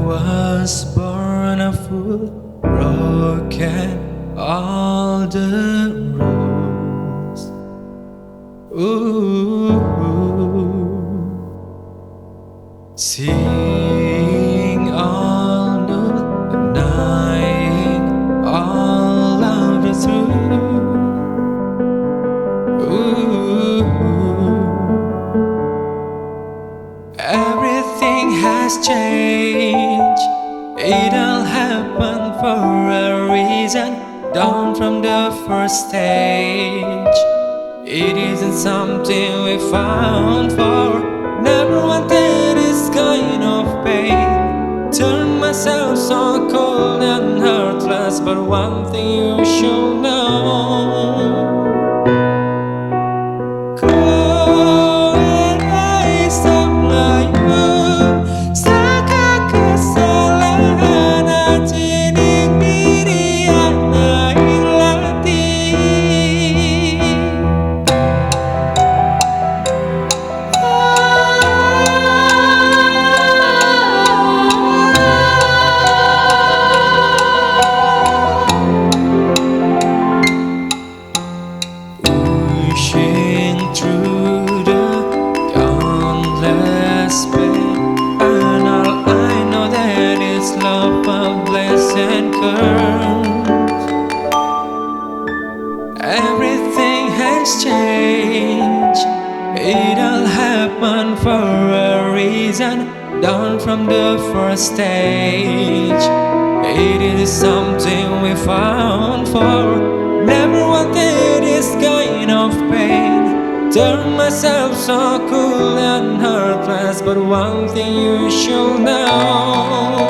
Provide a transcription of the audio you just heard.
was born a fool, broken all the rules. Ooh, seeing all new, denying all of the truth. Ooh, everything has changed. It all happened for a reason. Down from the first stage, it isn't something we found for. Never wanted this kind of pain. Turn myself so cold and heartless, but one thing you should know. Pushing through the countless pain, and all I know that is love, a blessed curse. Everything has changed. It all happened for a reason. Down from the first stage, it is something we found for. Never wanted this kind of pain. Turn myself so cool and heartless, but one thing you should know.